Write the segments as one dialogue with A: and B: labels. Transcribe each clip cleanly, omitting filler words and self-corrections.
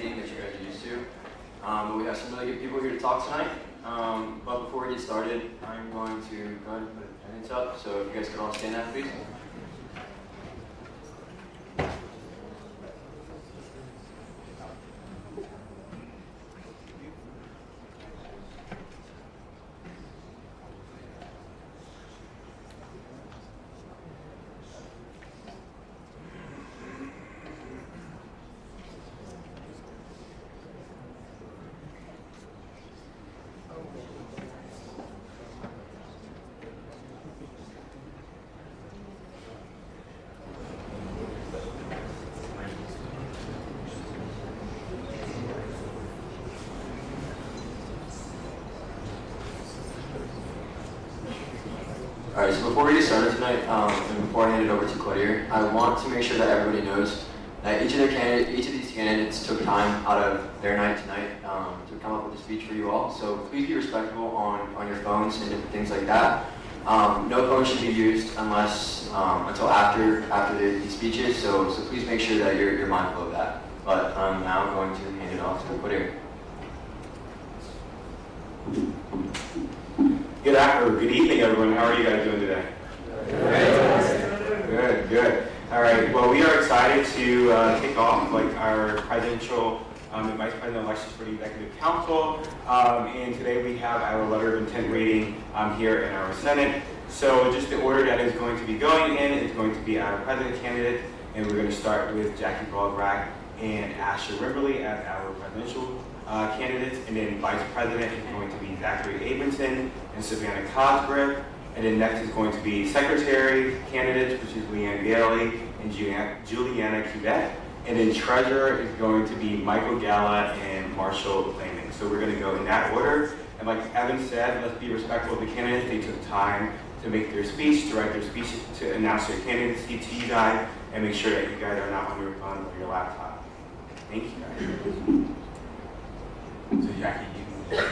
A: meeting that you guys are used to. But we have some really good people here to talk tonight. But before we get started, I'm going to go ahead and put attendance up. So if you guys could all stand up, please. Alright, so before we get started tonight, and before I hand it over to Claudia, I want to make sure that everybody knows that each of these candidates took time out of their night tonight to come up with a speech for you all. So please be respectful on your phones and different things like that. No phone should be used unless until after the speeches. So please make sure that you're mindful of that. But I'm now going to hand it off to Claudia.
B: Good evening, everyone. How are you guys doing today? Good. All right. Well, we are excited to kick off our presidential and vice president elections for the Executive Council. And today we have our letter of intent reading here in our Senate. So just the order that is going to be going in is going to be our president candidate, and we're going to start with Jackie Baldbrack and Asher Rimberly as our presidential candidates, and then vice president is going to be Zachary Abramson and Savannah Cosgrove, and then next is going to be secretary candidates, which is Leanne Bailey and Juliana Quebec, and then treasurer is going to be Michael Gala and Marshall Lehman. So we're going to go in that order, and like Evan said, let's be respectful of the candidates. They took time to make their speech, to write their speech, to announce their candidacy to you guys, and make sure that you guys are not on your phone or your laptop. Thank you guys. So Jackie, you can...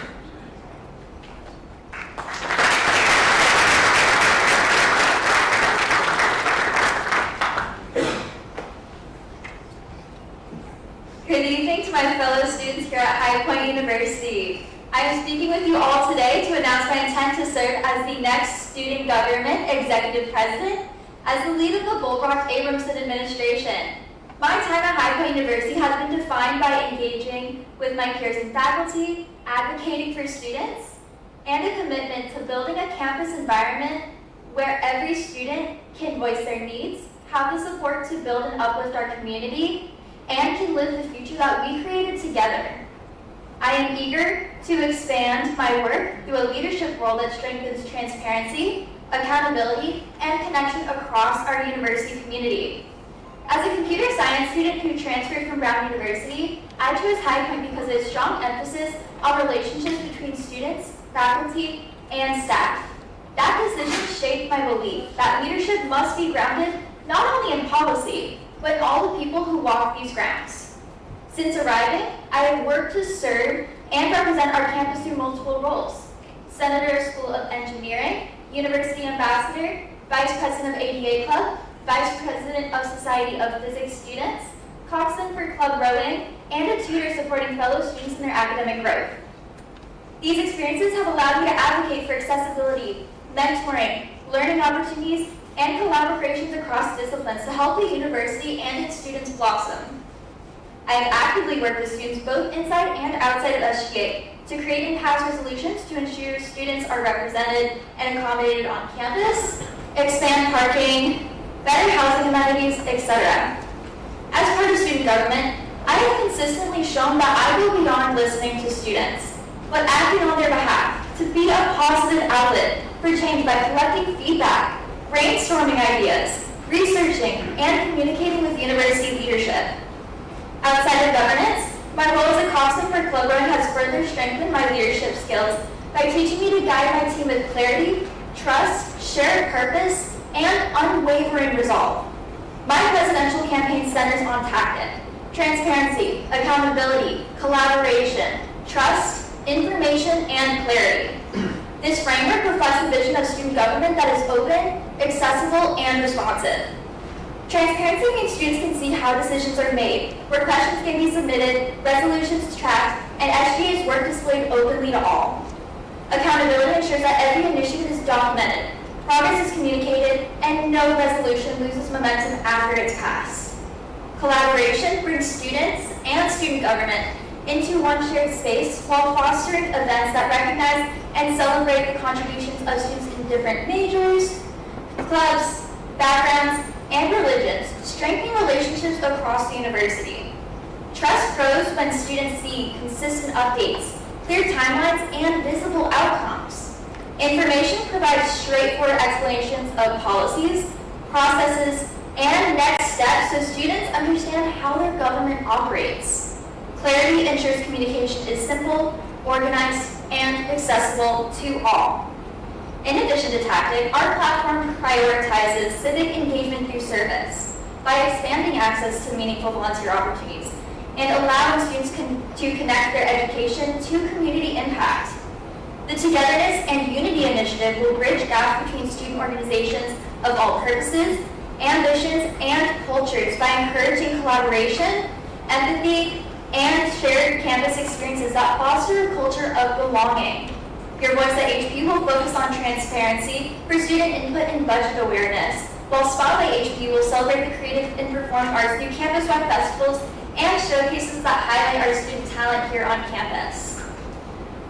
C: Good evening to my fellow students here at High Point University. I am speaking with you all today to announce my intent to serve as the next Student Government Executive President as the lead of the Baldbrack-Abramson administration. My time at High Point University has been defined by engaging with my peers and faculty, advocating for students, and a commitment to building a campus environment where every student can voice their needs, have the support to build and uplift our community, and can live the future that we created together. I am eager to expand my work through a leadership role that strengthens transparency, accountability, and connection across our university community. As a computer science student who transferred from Brown University, I chose High Point because of its strong emphasis on relationships between students, faculty, and staff. That decision shaped my belief that leadership must be grounded not only in policy, but in all the people who walk these grounds. Since arriving, I have worked to serve and represent our campus through multiple roles: Senator of School of Engineering, University Ambassador, Vice President of ADA Club, Vice President of Society of Physics Students, coxswain for club rowing, and a tutor supporting fellow students in their academic growth. These experiences have allowed me to advocate for accessibility, mentoring, learning opportunities, and collaborations across disciplines to help the university and its students blossom. I have actively worked with students both inside and outside of SGA to create and pass resolutions to ensure students are represented and accommodated on campus, expand parking, better housing amenities, etc. As part of student government, I have consistently shown that I go beyond listening to students, but acting on their behalf to be a positive outlet for change by collecting feedback, brainstorming ideas, researching, and communicating with university leadership. Outside of governance, my role as a coxswain for club rowing has further strengthened my leadership skills by teaching me to guide my team with clarity, trust, shared purpose, and unwavering resolve. My presidential campaign centers on tactic, transparency, accountability, collaboration, trust, information, and clarity. This framework reflects a vision of student government that is open, accessible, and responsive. Transparency means students can see how decisions are made, where questions can be submitted, resolutions tracked, and SGA's work displayed openly to all. Accountability ensures that every initiative is documented, progress is communicated, and no resolution loses momentum after it's passed. Collaboration brings students and student government into one shared space while fostering events that recognize and celebrate the contributions of students in different majors, clubs, backgrounds, and religions, strengthening relationships across the university. Trust grows when students see consistent updates, clear timelines, and visible outcomes. Information provides straightforward explanations of policies, processes, and next steps so students understand how their government operates. Clarity ensures communication is simple, organized, and accessible to all. In addition to tactic, our platform prioritizes civic engagement through service by expanding access to meaningful volunteer opportunities and allowing students to connect their education to community impact. The Togetherness and Unity Initiative will bridge gaps between student organizations of all purposes, ambitions, and cultures by encouraging collaboration, empathy, and shared campus experiences that foster a culture of belonging. Your Voice at HP will focus on transparency for student input and budget awareness, while Spotlight HP will celebrate the creative and performing arts through campus-wide festivals and showcases that highlight our student talent here on campus.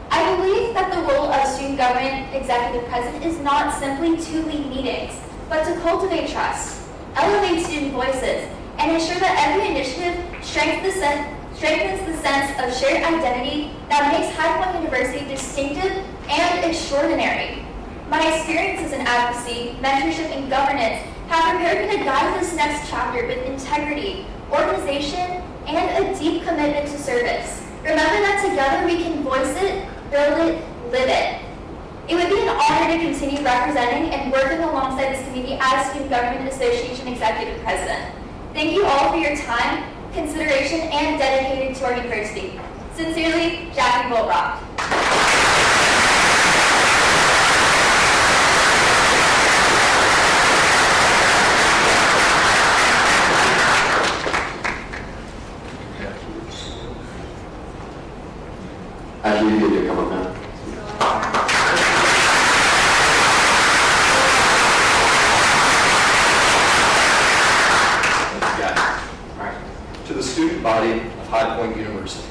C: I believe that the role of student government executive president is not simply to lead meetings, but to cultivate trust, elevate student voices, and ensure that every initiative strengthens the sense of shared identity that makes High Point University distinctive and extraordinary. My experiences in advocacy, mentorship, and governance have prepared me to guide this next chapter with integrity, organization, and a deep commitment to service. Remember that together we can voice it, build it, live it. It would be an honor to continue representing and working alongside this community as Student Government Association Executive President. Thank you all for your time, consideration, and dedicated to our university. Sincerely, Jackie Volrock.
A: Ashley, you get to come up now.
D: To the student body of High Point University.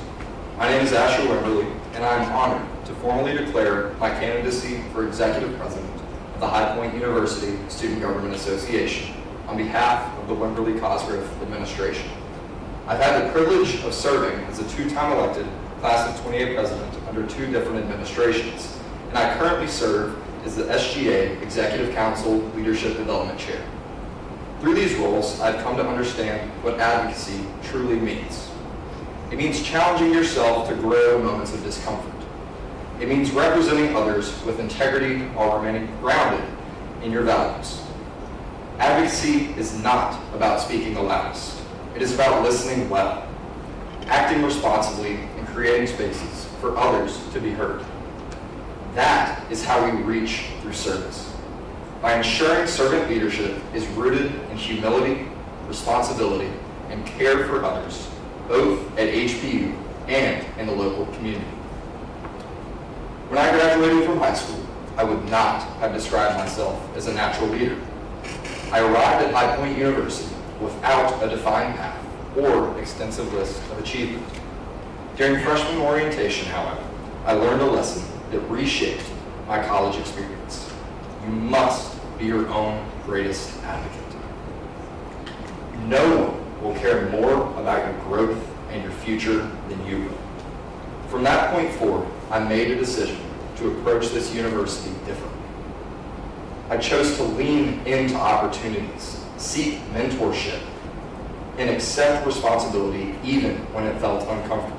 D: My name is Asher Wemberly, and I am honored to formally declare my candidacy for Executive President of the High Point University Student Government Association on behalf of the Wemberly Cosgrove administration. I've had the privilege of serving as a two-time elected Class of 28 president under two different administrations, and I currently serve as the SGA Executive Council Leadership Development Chair. Through these roles, I've come to understand what advocacy truly means. It means challenging yourself to grow in moments of discomfort. It means representing others with integrity while remaining grounded in your values. Advocacy is not about speaking the loudest. It is about listening well, acting responsibly, and creating spaces for others to be heard. That is how we reach through service. By ensuring servant leadership is rooted in humility, responsibility, and care for others, both at HPU and in the local community. When I graduated from high school, I would not have described myself as a natural leader. I arrived at High Point University without a defined path or extensive list of achievement. During freshman orientation, however, I learned a lesson that reshaped my college experience. You must be your own greatest advocate. No one will care more about your growth and your future than you will. From that point forward, I made a decision to approach this university differently. I chose to lean into opportunities, seek mentorship, and accept responsibility even when it felt uncomfortable.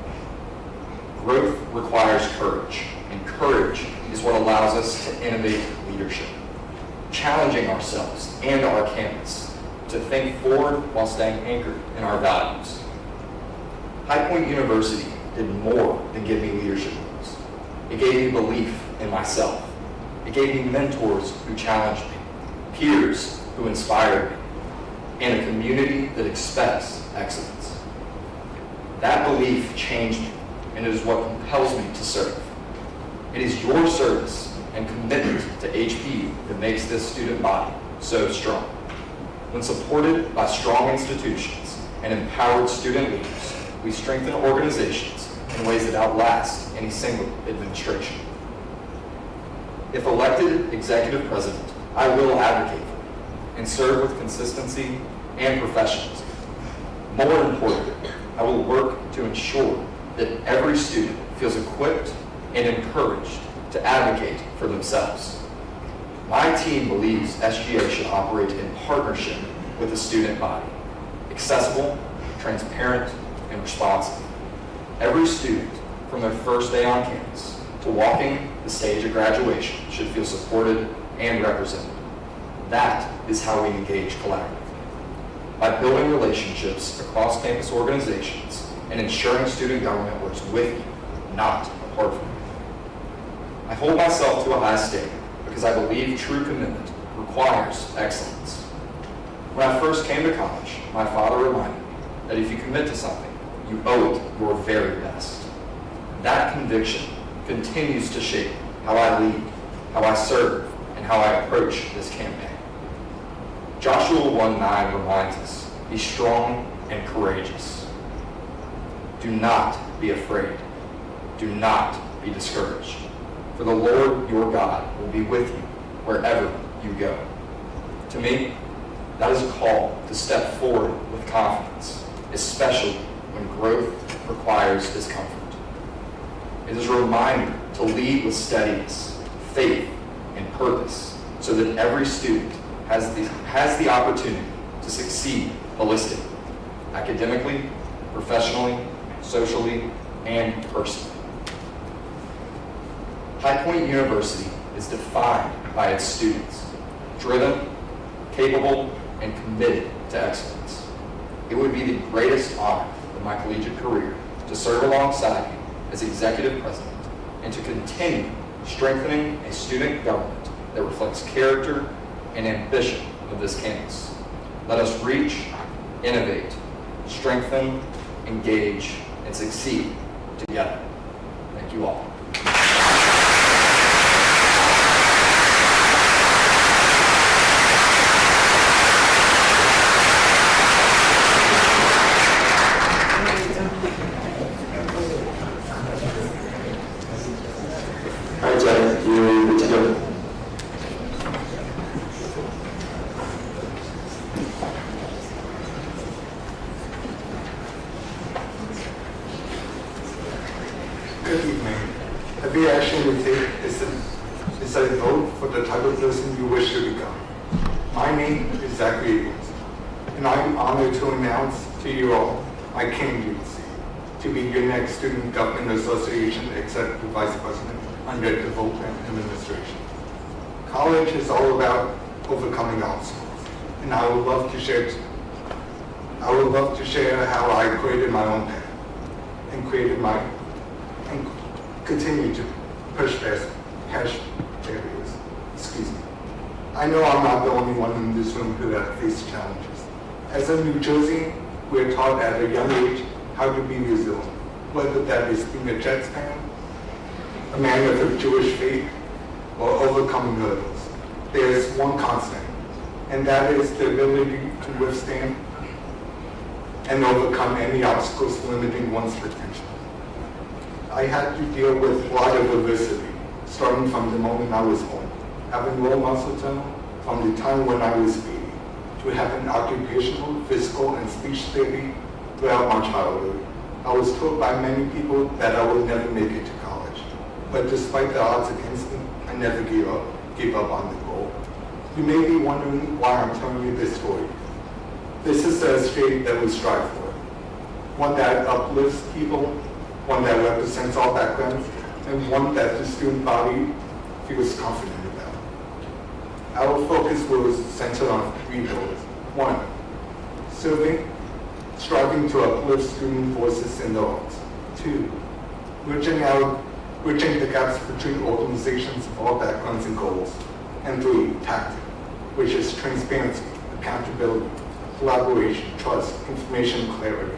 D: Growth requires courage, and courage is what allows us to innovate leadership, challenging ourselves and our campus to think forward while staying anchored in our values. High Point University did more than give me leadership roles. It gave me belief in myself. It gave me mentors who challenged me, peers who inspired me, and a community that expects excellence. That belief changed me, and it is what compels me to serve. It is your service and commitment to HPU that makes this student body so strong. When supported by strong institutions and empowered student leaders, we strengthen organizations in ways that outlast any single administration. If elected executive president, I will advocate for you and serve with consistency and professionalism. More importantly, I will work to ensure that every student feels equipped and encouraged to advocate for themselves. My team believes SGA should operate in partnership with the student body, accessible, transparent, and responsive. Every student, from their first day on campus to walking the stage at graduation, should feel supported and represented. That is how we engage collaboratively. By building relationships across campus organizations and ensuring student government works with you, not apart from you. I hold myself to a high standard because I believe true commitment requires excellence. When I first came to college, my father reminded me that if you commit to something, you owe it your very best. That conviction continues to shape how I lead, how I serve, and how I approach this campaign. Joshua 1:9 reminds us, be strong and courageous. Do not be afraid. Do not be discouraged. For the Lord your God will be with you wherever you go. To me, that is a call to step forward with confidence, especially when growth requires discomfort. It is a reminder to lead with steadiness, faith, and purpose so that every student has the opportunity to succeed holistically, academically, professionally, socially, and personally. High Point University is defined by its students, driven, capable, and committed to excellence. It would be the greatest honor of my collegiate career to serve alongside you as executive president and to continue strengthening a student government that reflects character and ambition of this campus. Let us reach, innovate, strengthen, engage, and succeed together. Thank you all.
A: All right, Jack, you're good to go.
E: Good evening. Every action you take is a vote for the type of person you wish to become. My name is Zachary Abrams, and I'm honored to announce to you all my candidacy to be your next Student Government Association Executive Vice President under the Vote administration. College is all about overcoming obstacles, and I would love to share how I created my own path and continue to push past barriers. Excuse me. I know I'm not the only one in this room who has faced challenges. As a New Jersey, we're taught at a young age how to be resilient, whether that is being a Jets fan, a man of a Jewish faith, or overcoming hurdles. There is one constant, and that is the ability to withstand and overcome any obstacles limiting one's potential. I had to deal with a lot of adversity, starting from the moment I was born, having low muscle tone from the time when I was a baby, to having occupational, physical, and speech therapy throughout my childhood. I was told by many people that I would never make it to college, but despite the odds against me, I never gave up on the goal. You may be wondering why I'm telling you this story. This is the SGA that we strive for, one that uplifts people, one that represents all backgrounds, and one that the student body feels confident about. Our focus was centered on 3 pillars. 1, serving, striving to uplift student voices in the arts. 2, bridging the gaps between organizations of all backgrounds and goals. And 3, tactic, which is transparency, accountability, collaboration, trust, information, clarity.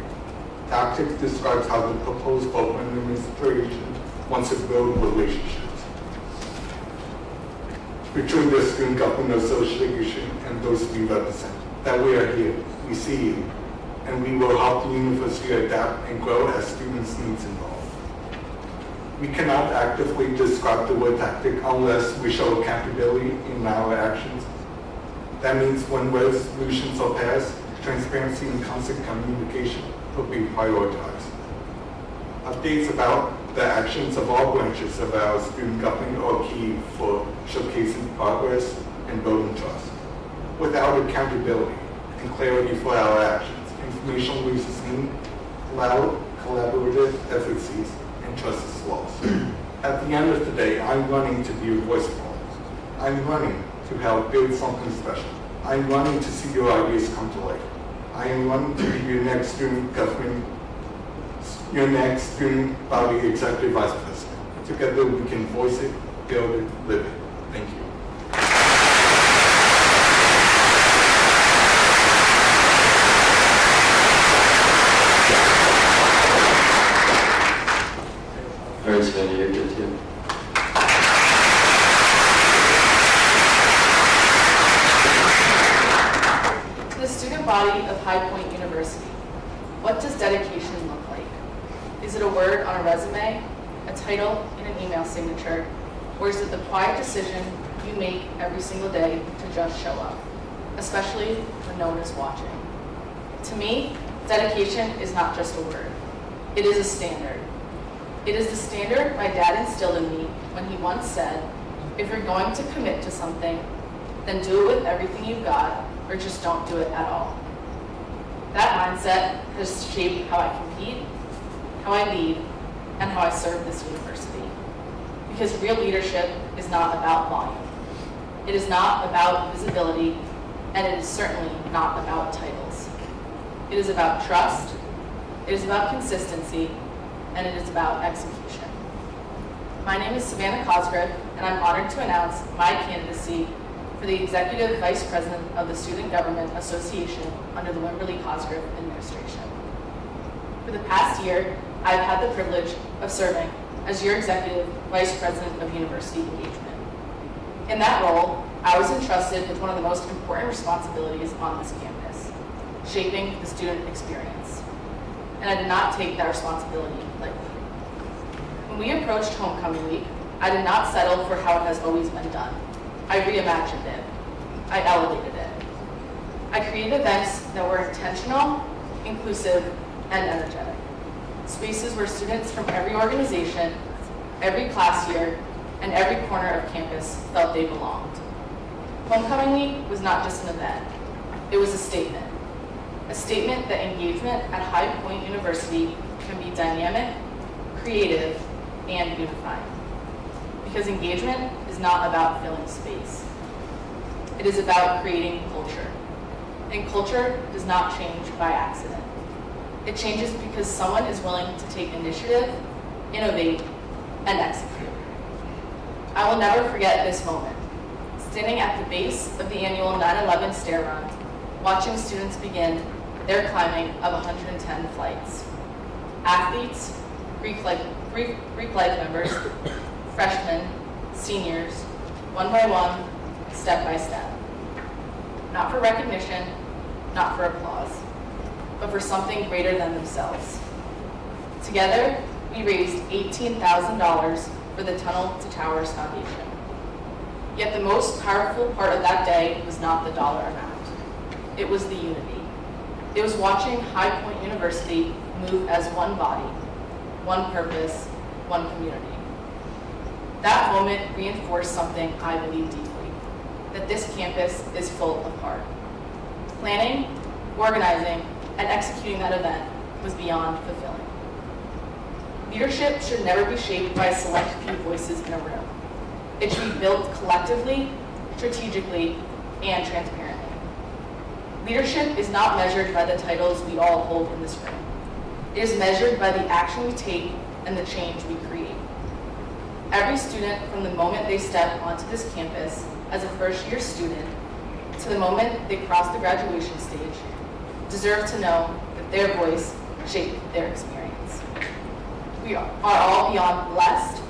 E: Tactics describes how the proposed vote administration wants to build relationships between the Student Government Association and those we represent. That we are here, we see you, and we will help the university adapt and grow as students' needs evolve. We cannot actively describe the word tactic unless we show accountability in our actions. That means when resolutions are passed, transparency and constant communication will be prioritized. Updates about the actions of all branches of our student government are key for showcasing progress and building trust. Without accountability and clarity for our actions, information loses meaning, loud, collaborative efforts cease, and trust is lost. At the end of the day, I'm running to be a voice for all. I'm running to help build something special. I'm running to see your ideas come to life. I am running to be your next student government, your next student body executive vice president. Together we can voice it, build it, live it. Thank you.
A: All right, Savannah, you're good too.
F: To the student body of High Point University, what does dedication look like? Is it a word on a resume, a title in an email signature, or is it the quiet decision you make every single day to just show up, especially when no one is watching? To me, dedication is not just a word. It is a standard. It is the standard my dad instilled in me when he once said, if you're going to commit to something, then do it with everything you've got, or just don't do it at all. That mindset has shaped how I compete, how I lead, and how I serve this university. Because real leadership is not about volume. It is not about visibility, and it is certainly not about titles. It is about trust, it is about consistency, and it is about execution. My name is Savannah Cosgrove, and I'm honored to announce my candidacy for the Executive Vice President of the Student Government Association under the Wimberly Cosgrove administration. For the past year, I've had the privilege of serving as your Executive Vice President of University Engagement. In that role, I was entrusted with one of the most important responsibilities on this campus, shaping the student experience. And I did not take that responsibility lightly. When we approached homecoming week, I did not settle for how it has always been done. I reimagined it. I elevated it. I created events that were intentional, inclusive, and energetic. Spaces where students from every organization, every class year, and every corner of campus felt they belonged. Homecoming week was not just an event. It was a statement. A statement that engagement at High Point University can be dynamic, creative, and unifying. Because engagement is not about filling space. It is about creating culture. And culture does not change by accident. It changes because someone is willing to take initiative, innovate, and execute. I will never forget this moment. Standing at the base of the annual 9/11 stair run, watching students begin their climbing of 110 flights. Athletes, Greek life members, freshmen, seniors, one by one, step by step. Not for recognition, not for applause, but for something greater than themselves. Together, we raised $18,000 for the Tunnel to Towers Foundation. Yet the most powerful part of that day was not the dollar amount. It was the unity. It was watching High Point University move as one body, one purpose, one community. That moment reinforced something I believe deeply, that this campus is full of heart. Planning, organizing, and executing that event was beyond fulfilling. Leadership should never be shaped by a select few voices in a room. It should be built collectively, strategically, and transparently. Leadership is not measured by the titles we all hold in this room. It is measured by the action we take and the change we create. Every student, from the moment they step onto this campus as a first-year student to the moment they cross the graduation stage, deserve to know that their voice shaped their experience. We are all beyond blessed,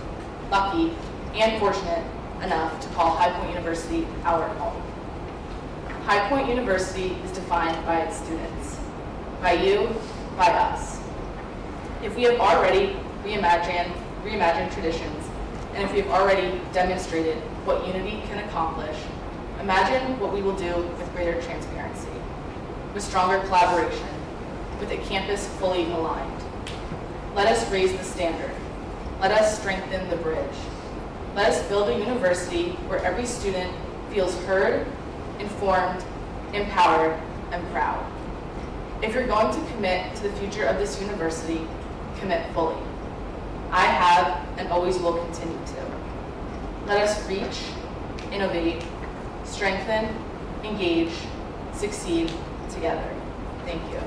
F: lucky, and fortunate enough to call High Point University our home. High Point University is defined by its students, by you, by us. If we have already reimagined traditions, and if we have already demonstrated what unity can accomplish, imagine what we will do with greater transparency, with stronger collaboration, with a campus fully aligned. Let us raise the standard. Let us strengthen the bridge. Let us build a university where every student feels heard, informed, empowered, and proud. If you're going to commit to the future of this university, commit fully. I have and always will continue to. Let us reach, innovate, strengthen, engage, succeed together. Thank you.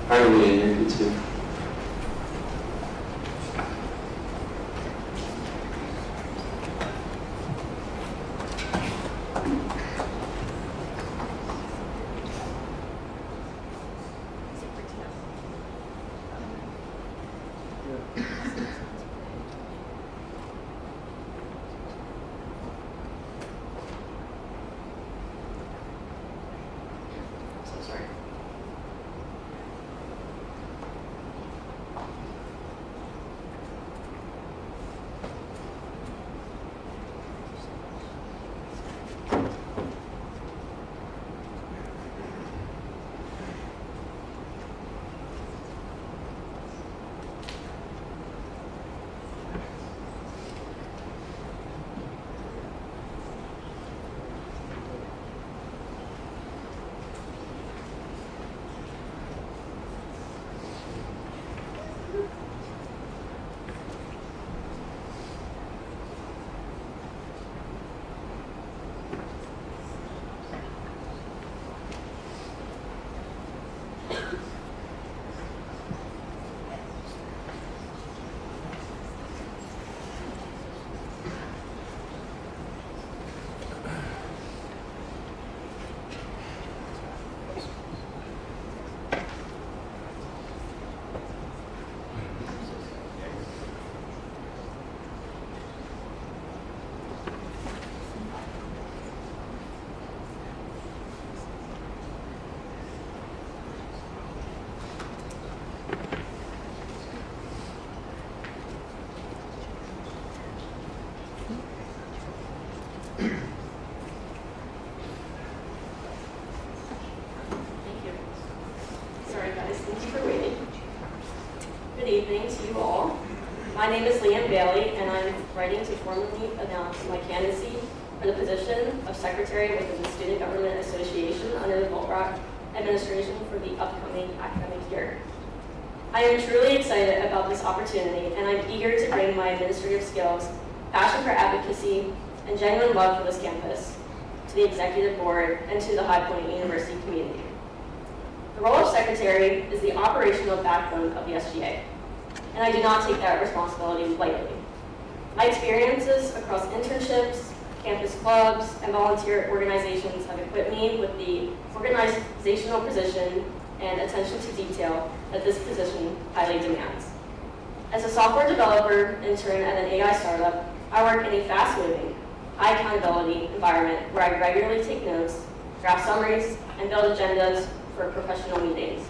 A: Hi, Leanne, you're good too. So sorry.
G: Thank you. Sorry guys, thank you for waiting. Good evening to you all. My name is Leanne Bailey and I'm writing to formally announce my candidacy for the position of Secretary within the Student Government Association under the Bolt Rock administration for the upcoming academic year. I am truly excited about this opportunity and I'm eager to bring my administrative skills, passion for advocacy, and genuine love for this campus to the Executive Board and to the High Point University community. The role of Secretary is the operational backbone of the SGA, and I do not take that responsibility lightly. My experiences across internships, campus clubs, and volunteer organizations have equipped me with the organizational precision and attention to detail that this position highly demands. As a software developer intern at an AI startup, I work in a fast-moving, high accountability environment where I regularly take notes, draft summaries, and build agendas for professional meetings,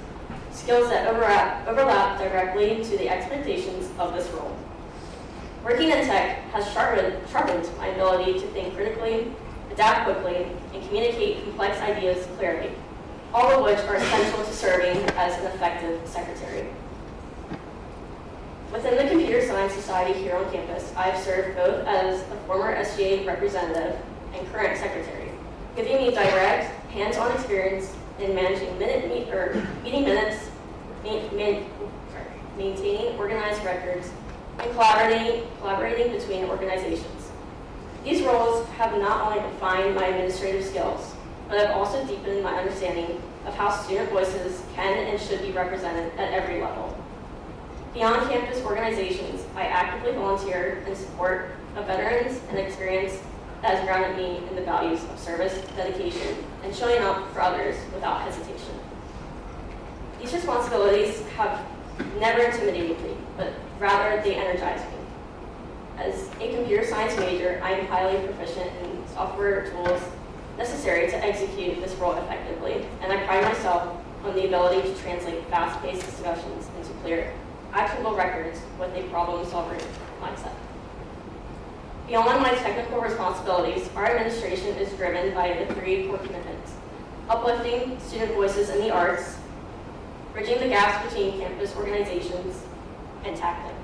G: skills that overlap directly to the expectations of this role. Working in tech has sharpened my ability to think critically, adapt quickly, and communicate complex ideas clearly, all of which are essential to serving as an effective secretary. Within the Computer Science Society here on campus, I have served both as a former SGA representative and current secretary, giving me direct, hands-on experience in managing meeting minutes, maintaining organized records, and collaborating between organizations. These roles have not only refined my administrative skills, but have also deepened my understanding of how student voices can and should be represented at every level. Beyond campus organizations, I actively volunteer in support of veterans and experience that has grounded me in the values of service, dedication, and showing up for others without hesitation. These responsibilities have never intimidated me, but rather they energize me. As a computer science major, I am highly proficient in software tools necessary to execute this role effectively, and I pride myself on the ability to translate fast-paced discussions into clear, actionable records with a problem-solving mindset. Beyond my technical responsibilities, our administration is driven by the 3 core commitments: uplifting student voices in the arts, bridging the gaps between campus organizations, and tactic.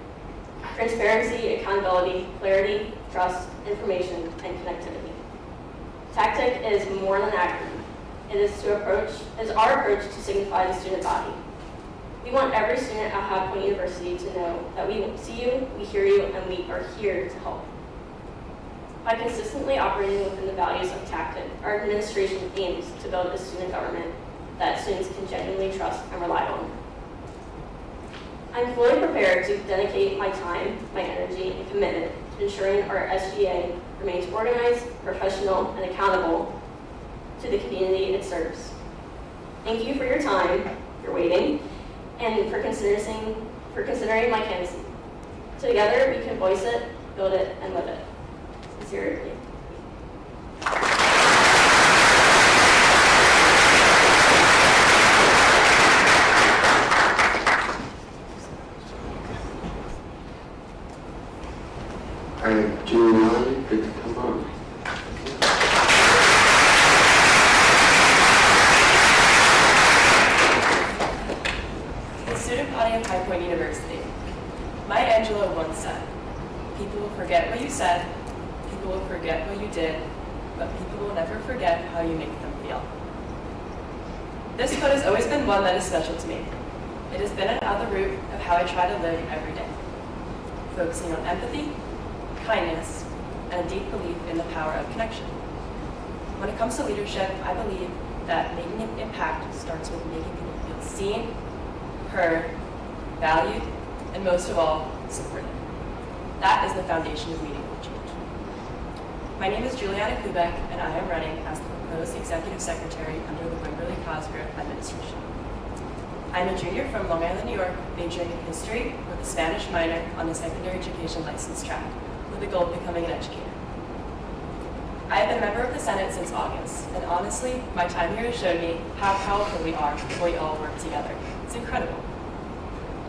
G: Transparency, accountability, clarity, trust, information, and connectivity. Tactic is more than acronym. It is our approach to signify the student body. We want every student at High Point University to know that we see you, we hear you, and we are here to help. By consistently operating within the values of tactic, our administration aims to build a student government that students can genuinely trust and rely on. I'm fully prepared to dedicate my time, my energy, and commitment to ensuring our SGA remains organized, professional, and accountable to the community it serves. Thank you for your time, your waiting, and for considering my candidacy. Together, we can voice it, build it, and live it. Sincerely.
A: All right, Julian, good to come on.
H: The student body of High Point University. Maya Angelou once said, "People will forget what you said, people will forget what you did, but people will never forget how you make them feel." This quote has always been one that is special to me. It has been at the root of how I try to live every day, focusing on empathy, kindness, and a deep belief in the power of connection. When it comes to leadership, I believe that making an impact starts with making people feel seen, heard, valued, and most of all, supported. That is the foundation of meaningful change. My name is Juliana Kubek, and I am running as the proposed executive secretary under the Wimberley Cosgrove administration. I'm a junior from Long Island, New York, majoring in history with a Spanish minor on the secondary education license track, with the goal of becoming an educator. I have been a member of the Senate since August, and honestly, my time here has shown me how powerful we are when we all work together. It's incredible.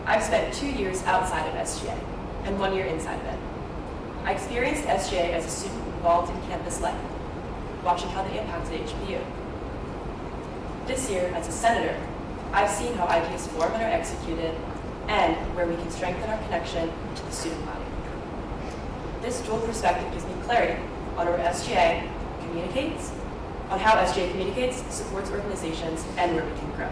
H: I've spent 2 years outside of SGA and 1 year inside of it. I experienced SGA as a student involved in campus life, watching how they impacted HPU. This year, as a senator, I've seen how ideas form and are executed, and where we can strengthen our connection to the student body. This dual perspective gives me clarity on where SGA communicates, on how SGA communicates, supports organizations, and where we can grow.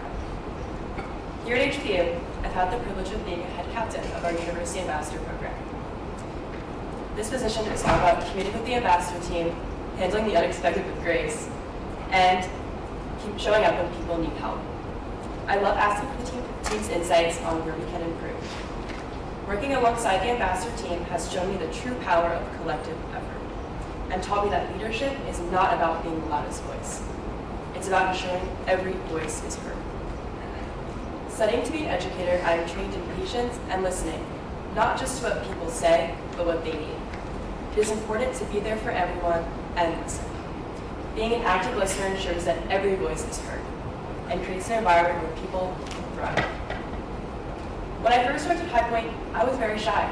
H: Here at HPU, I've had the privilege of being a head captain of our University Ambassador Program. This position is all about communicating with the ambassador team, handling the unexpected with grace, and showing up when people need help. I love asking for the team's insights on where we can improve. Working alongside the ambassador team has shown me the true power of collective effort and taught me that leadership is not about being the loudest voice. It's about ensuring every voice is heard. Studying to be an educator, I am trained in patience and listening, not just to what people say, but what they need. It is important to be there for everyone and listen. Being an active listener ensures that every voice is heard and creates an environment where people can thrive. When I first worked at High Point, I was very shy.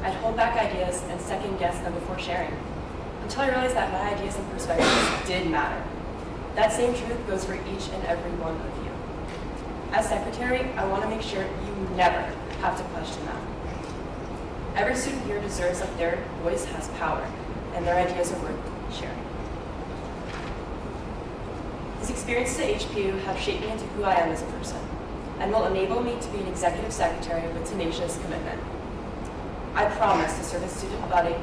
H: I'd hold back ideas and second guess them before sharing, until I realized that my ideas and perspectives did matter. That same truth goes for each and every one of you. As secretary, I want to make sure you never have to question that. Every student here deserves that their voice has power and their ideas are worth sharing. These experiences at HPU have shaped me into who I am as a person and will enable me to be an executive secretary with tenacious commitment. I promise to serve the student body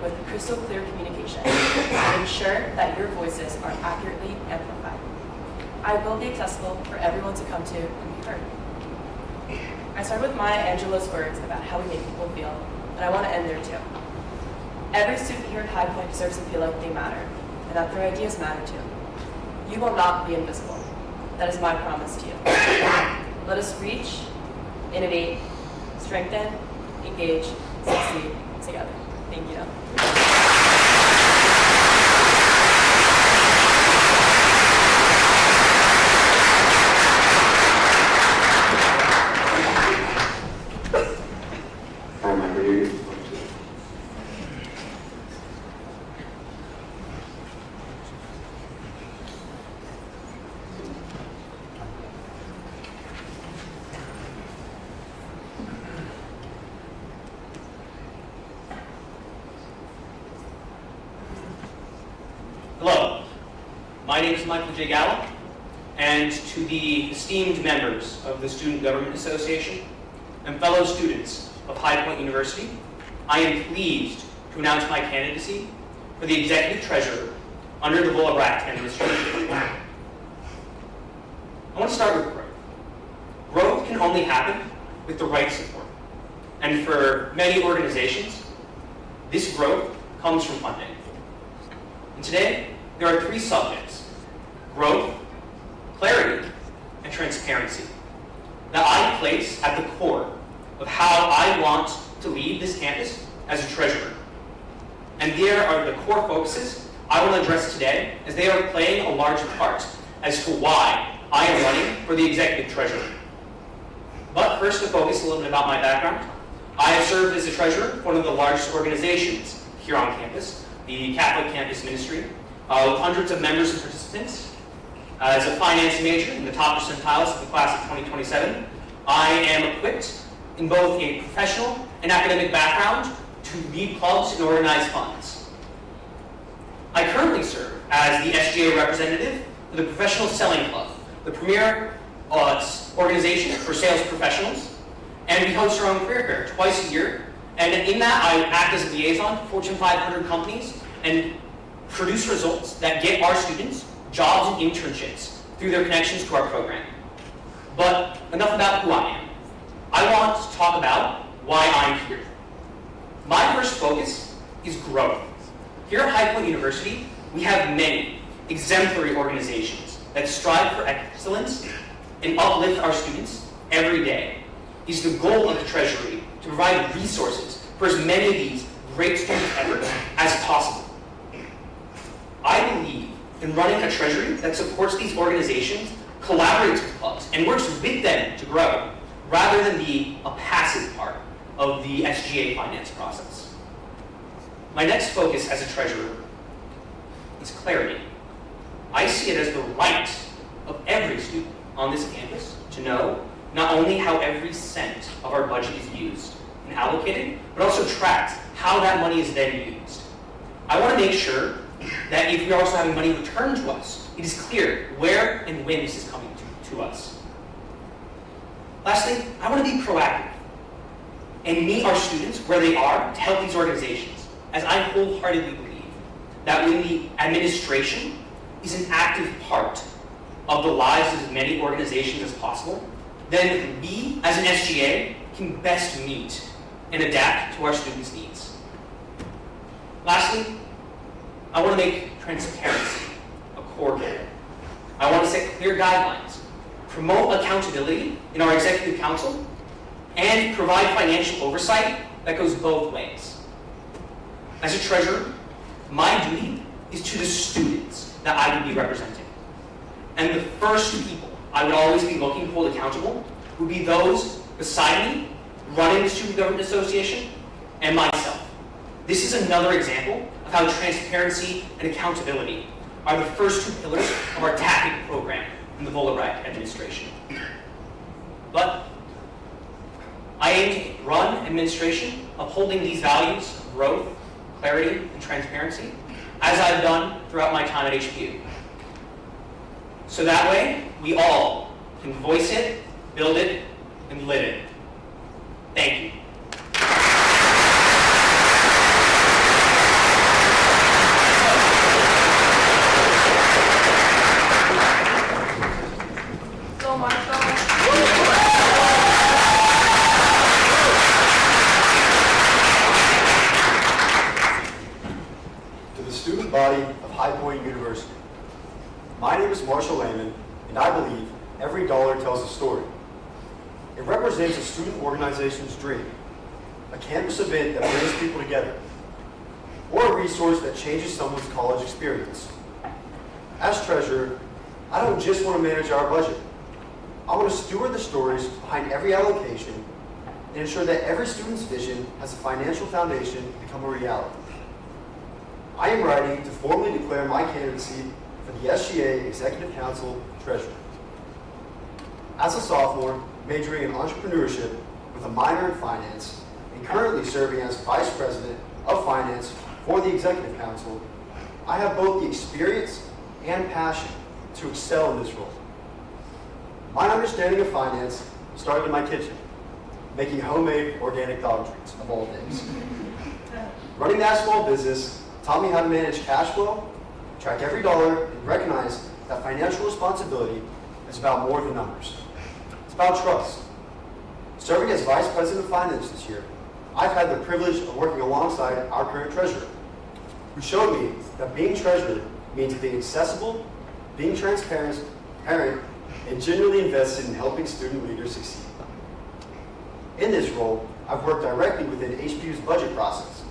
H: with crystal clear communication and ensure that your voices are accurately amplified. I will be accessible for everyone to come to and be heard. I started with Maya Angelou's words about how we make people feel, and I want to end there too. Every student here at High Point deserves to feel like they matter, and that their ideas matter too. You will not be invisible. That is my promise to you. Let us reach, innovate, strengthen, engage, succeed together. Thank you.
I: Hello, my name is Michael J. Gallup, and to the esteemed members of the Student Government Association and fellow students of High Point University, I am pleased to announce my candidacy for the Executive Treasurer under the Bull-Bracht administration. I want to start with growth. Growth can only happen with the right support, and for many organizations, this growth comes from funding. And today, there are three subjects: growth, clarity, and transparency, that I place at the core of how I want to lead this campus as a treasurer. And there are the core focuses I want to address today, as they are playing a large part as to why I am running for the executive treasurer. But first, to focus a little bit about my background. I have served as a treasurer for one of the largest organizations here on campus, the Catholic Campus Ministry, with hundreds of members and participants. As a finance major in the top percentiles of the class of 2027, I am equipped in both a professional and academic background to lead clubs and organize funds. I currently serve as the SGA representative for the Professional Selling Club, the premier organization for sales professionals, and we host our own career fair twice a year. And in that, I act as a liaison to Fortune 500 companies and produce results that get our students jobs and internships through their connections to our program. But enough about who I am. I want to talk about why I'm here. My first focus is growth. Here at High Point University, we have many exemplary organizations that strive for excellence and uplift our students every day. It is the goal of the Treasury to provide resources for as many of these great student efforts as possible. I believe in running a treasury that supports these organizations, collaborates with clubs, and works with them to grow, rather than be a passive part of the SGA finance process. My next focus as a treasurer is clarity. I see it as the right of every student on this campus to know not only how every cent of our budget is used and allocated, but also tracks how that money is then used. I want to make sure that if we are also having money returned to us, it is clear where and when this is coming to us. Lastly, I want to be proactive and meet our students where they are to help these organizations, as I wholeheartedly believe that when the administration is an active part of the lives of as many organizations as possible, then we, as an SGA, can best meet and adapt to our students' needs. Lastly, I want to make transparency a core goal. I want to set clear guidelines, promote accountability in our executive council, and provide financial oversight that goes both ways. As a treasurer, my duty is to the students that I would be representing. And the first people I would always be looking to hold accountable would be those beside me, running the Student Government Association, and myself. This is another example of how transparency and accountability are the first two pillars of our tactic program in the Bull-Bracht administration. But I aim to run administration upholding these values of growth, clarity, and transparency, as I've done throughout my time at HPU. So that way, we all can voice it, build it, and live it. Thank you.
F: Go, Marshall.
J: body of High Point University. My name is Marshall Lehman, and I believe every dollar tells a story. It represents a student organization's dream, a campus event that brings people together, or a resource that changes someone's college experience. As treasurer, I don't just want to manage our budget. I want to steward the stories behind every allocation and ensure that every student's vision has a financial foundation to become a reality. I am writing to formally declare my candidacy for the SGA Executive Council Treasurer. As a sophomore, majoring in entrepreneurship with a minor in finance, and currently serving as Vice President of Finance for the Executive Council, I have both the experience and passion to excel in this role. My understanding of finance started in my kitchen, making homemade organic dog treats of all things. Running that small business taught me how to manage cash flow, track every dollar, and recognize that financial responsibility is about more than numbers. It's about trust. Serving as Vice President of Finance this year, I've had the privilege of working alongside our current treasurer, who showed me that being treasurer means being accessible, being transparent, and genuinely invested in helping student leaders succeed. In this role, I've worked directly within HBU's budget process,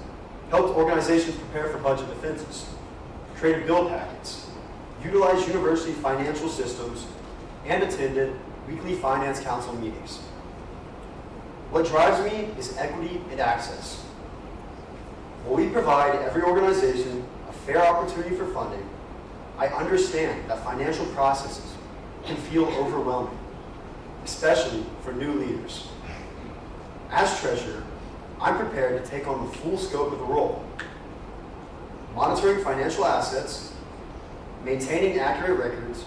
J: helped organizations prepare for budget defenses, created bill packets, utilized university financial systems, and attended weekly finance council meetings. What drives me is equity and access. While we provide every organization a fair opportunity for funding, I understand that financial processes can feel overwhelming, especially for new leaders. As treasurer, I'm prepared to take on the full scope of the role, monitoring financial assets, maintaining accurate records,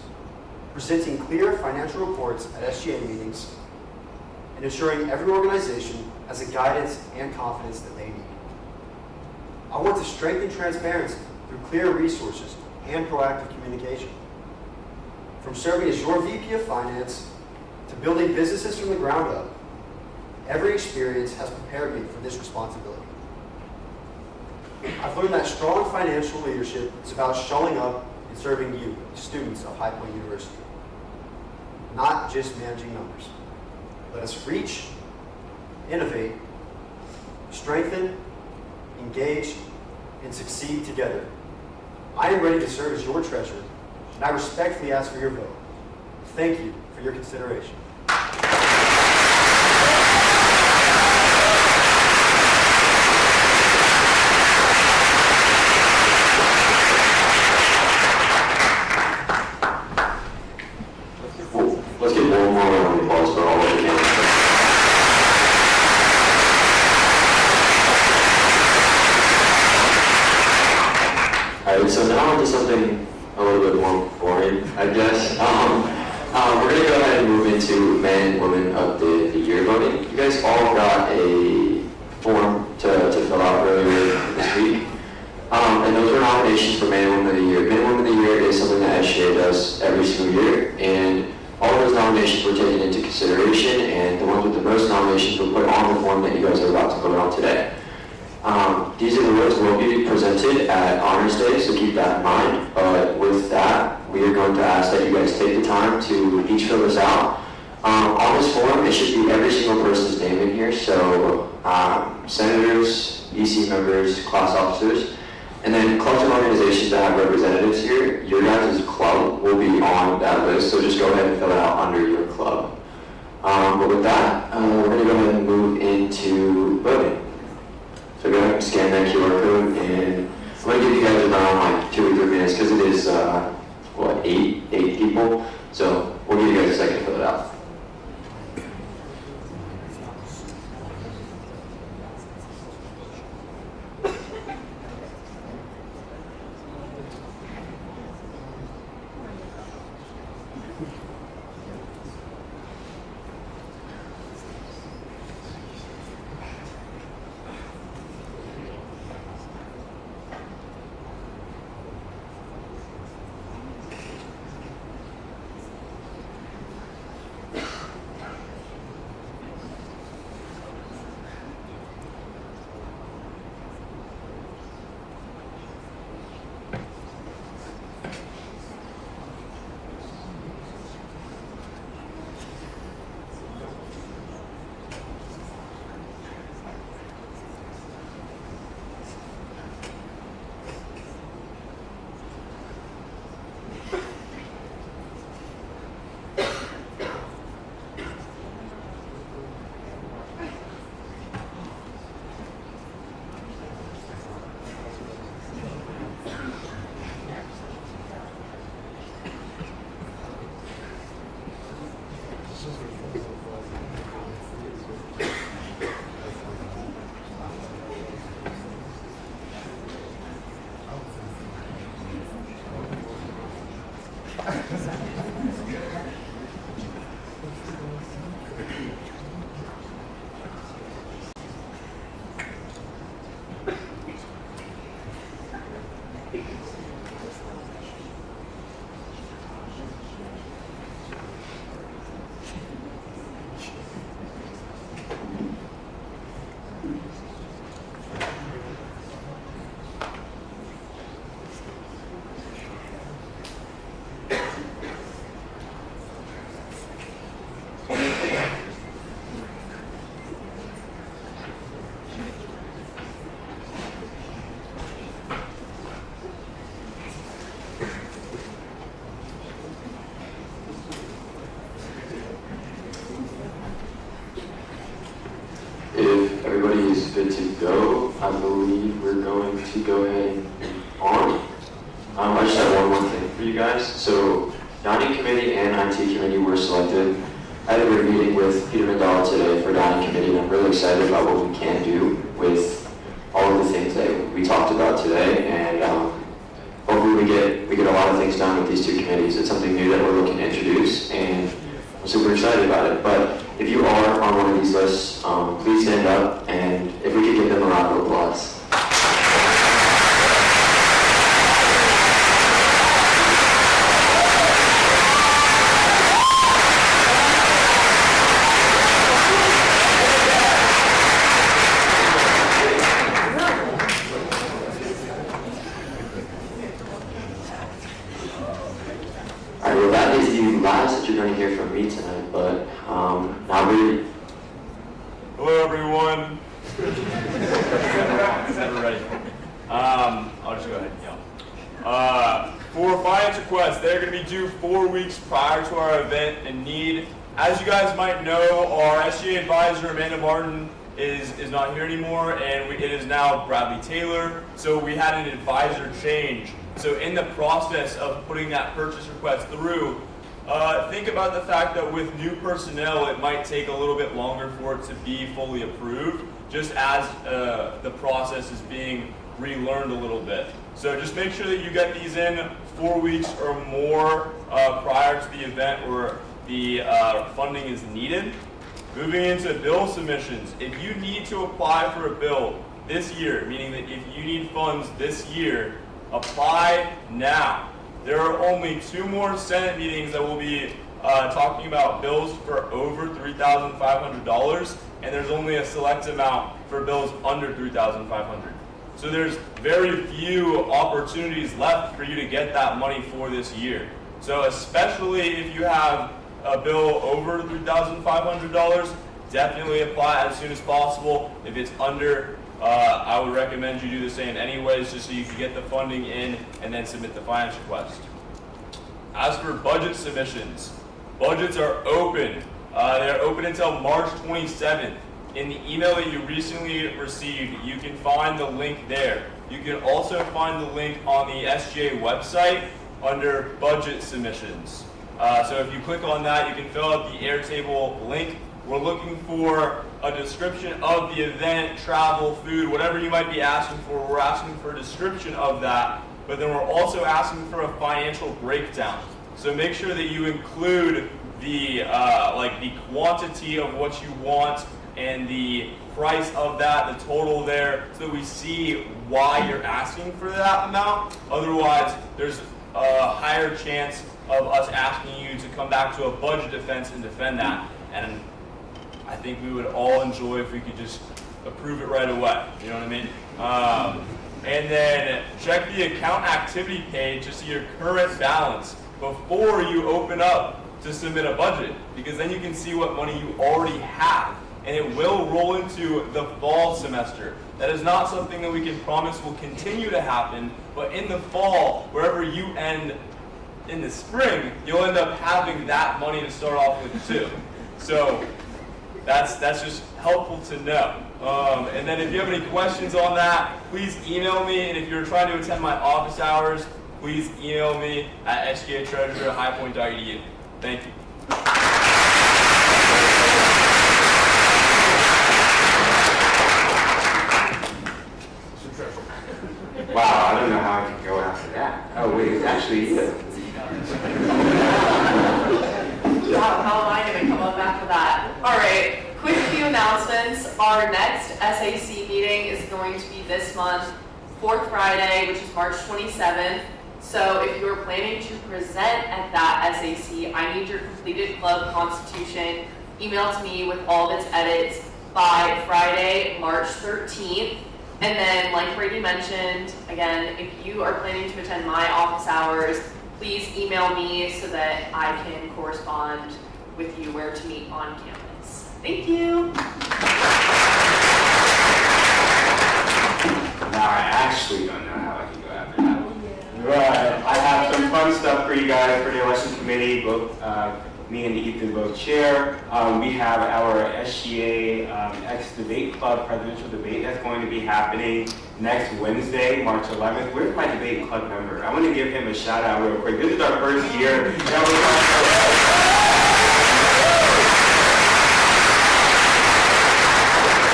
J: presenting clear financial reports at SGA meetings, and ensuring every organization has the guidance and confidence that they need. I want to strengthen transparency through clear resources and proactive communication. From serving as your VP of Finance to building businesses from the ground up, every experience has prepared me for this responsibility. I've learned that strong financial leadership is about showing up and serving you, students of High Point University, not just managing numbers. Let us reach, innovate, strengthen, engage, and succeed together. I am ready to serve as your treasurer, and I respectfully ask for your vote. Thank you for your consideration.
A: Let's get one more round of applause for all of the candidates. Alright, so now on to something a little bit more boring, I guess. We're going to go ahead and move into Men and Women of the Year voting. You guys all got a form to fill out earlier this week. And those are nominations for Man and Woman of the Year. Man and Woman of the Year is something that SGA does every single year, and all of those nominations were taken into consideration, and the ones with the most nominations were put on the form that you guys are about to vote on today. These awards will be presented at Honors Day, so keep that in mind. But with that, we are going to ask that you guys take the time to each fill this out. On this form, it should be every single person's name in here, so senators, EC members, class officers, and then clubs and organizations that have representatives here. Your guys' club will be on that list, so just go ahead and fill it out under your club. But with that, we're going to go ahead and move into voting. So go ahead and scan that QR code, and I'm going to give you guys around like 2 or 3 minutes because it is, eight people. So we'll give you guys a second to fill it out. we're going to go ahead and move on. I just have one more thing for you guys. So, dining committee and IT committee were selected. I had a great meeting with Peter McDowell today for dining committee, and I'm really excited about what we can do with all of the things that we talked about today. And hopefully we get a lot of things done with these two committees. It's something new that we're looking to introduce, and I'm super excited about it. But if you are on one of these lists, please stand up, and if we could give them a round of applause. All right, well, that is the last that you're going to hear from me tonight, but now we...
K: Hello, everyone. Is that ready? I'll just go ahead and yell. For finance requests, they're going to be due 4 weeks prior to our event in need. As you guys might know, our SGA advisor, Amanda Martin, is not here anymore, and it is now Bradley Taylor. So we had an advisor change. So in the process of putting that purchase request through, think about the fact that with new personnel, it might take a little bit longer for it to be fully approved, just as the process is being relearned a little bit. So just make sure that you get these in 4 weeks or more prior to the event where the funding is needed. Moving into bill submissions, if you need to apply for a bill this year, meaning that if you need funds this year, apply now. There are only 2 more Senate meetings that will be talking about bills for over $3,500, and there's only a select amount for bills under $3,500. So there's very few opportunities left for you to get that money for this year. So especially if you have a bill over $3,500, definitely apply as soon as possible. If it's under, I would recommend you do the same anyways, just so you can get the funding in and then submit the finance request. As for budget submissions, budgets are open. They're open until March 27th. In the email that you recently received, you can find the link there. You can also find the link on the SGA website under budget submissions. So if you click on that, you can fill out the Airtable link. We're looking for a description of the event, travel, food, whatever you might be asking for. We're asking for a description of that, but then we're also asking for a financial breakdown. So make sure that you include the the quantity of what you want and the price of that, the total there, so that we see why you're asking for that amount. Otherwise, there's a higher chance of us asking you to come back to a budget defense and defend that. And I think we would all enjoy if we could just approve it right away. You know what I mean? And then check the account activity page to see your current balance before you open up to submit a budget, because then you can see what money you already have, and it will roll into the fall semester. That is not something that we can promise will continue to happen, but in the fall, wherever you end in the spring, you'll end up having that money to start off with too. So that's just helpful to know. And then if you have any questions on that, please email me. And if you're trying to attend my office hours, please email me at sgatreasurer@highpoint.edu. Thank you.
B: Wow, I don't know how I can go after that. Oh wait, it's actually
F: How am I going to come up after that? All right, quick few announcements. Our next SAC meeting is going to be this month, 4th Friday, which is March 27th. So if you are planning to present at that SAC, I need your completed club constitution emailed to me with all of its edits by Friday, March 13th. And then, like Brady mentioned, again, if you are planning to attend my office hours, please email me so that I can correspond with you where to meet on campus. Thank you.
B: Now I actually don't know how I can go after that. Right. I have some fun stuff for you guys for the election committee, both me and Ethan both chair. We have our SGA X Debate Club presidential debate that's going to be happening next Wednesday, March 11th. Where's my debate club member? I want to give him a shout out real quick. This is our first year.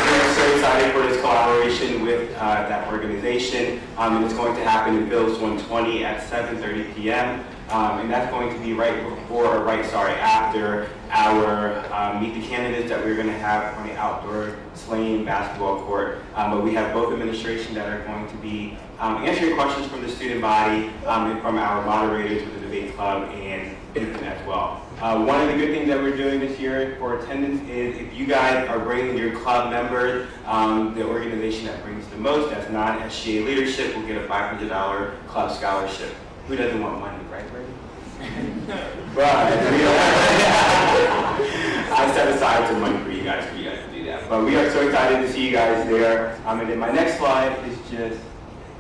B: We're so excited for this collaboration with that organization. And it's going to happen in Phillips 120 at 7:30 p.m. And that's going to be after our Meet the Candidates that we're going to have on the outdoor Slane basketball court. But we have both administrations that are going to be answering questions from the student body and from our moderators with the debate club and Ethan as well. One of the good things that we're doing this year for attendance is if you guys are bringing your club members, the organization that brings the most, that's non-SGA leadership, will get a $500 club scholarship. Who doesn't want money, right, Brady? But I set aside some money for you guys to do that. But we are so excited to see you guys there. And then my next slide is just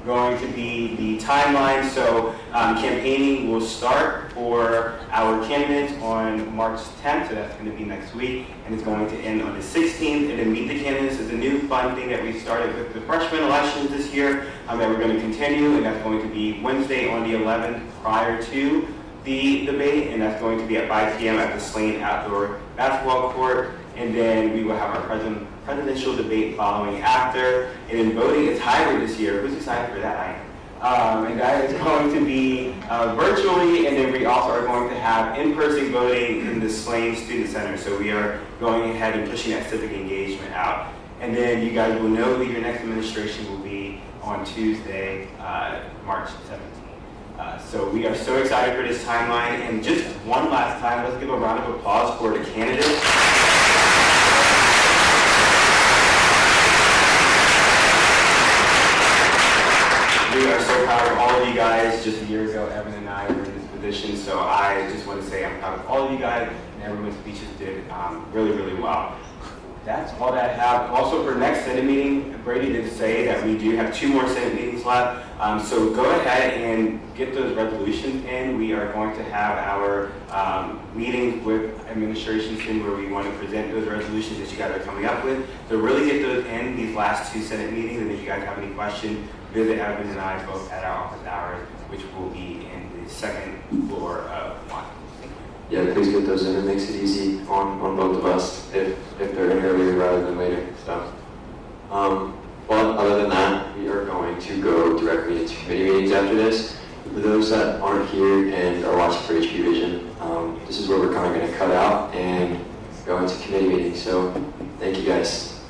B: going to be the timeline. So campaigning will start for our candidates on March 10th, so that's going to be next week, and it's going to end on the 16th. And then Meet the Candidates is a new fun thing that we started with the freshman elections this year that we're going to continue, and that's going to be Wednesday on the 11th prior to the debate, and that's going to be at 5 p.m. at the Slane outdoor basketball court. And then we will have our presidential debate following after. And then voting is hybrid this year. Who's excited for that? I am. And that is going to be virtually, and then we also are going to have in-person voting in the Slane Student Center. So we are going ahead and pushing that civic engagement out. And then you guys will know that your next administration will be on Tuesday, March 17th. So we are so excited for this timeline. And just one last time, let's give a round of applause for the candidates. We are so proud of all of you guys. Just a year ago, Evan and I were in this position, so I just want to say I'm proud of all of you guys, and everyone's speeches did really, really well. That's all that I have. Also, for next Senate meeting, Brady did say that we do have 2 more Senate meetings left, so go ahead and get those resolutions in. We are going to have our meetings with administration soon where we want to present those resolutions that you guys are coming up with. So really get those in these last 2 Senate meetings, and if you guys have any questions, visit Evan and I both at our office hours, which will be in the second floor of 1.
A: Yeah, please get those in. It makes it easy on both of us if they're in earlier rather than later. So, but other than that, we are going to go directly into committee meetings after this. For those that aren't here and are watching for HP Vision, this is where we're kind of going to cut out and go into committee meetings. So, thank you guys.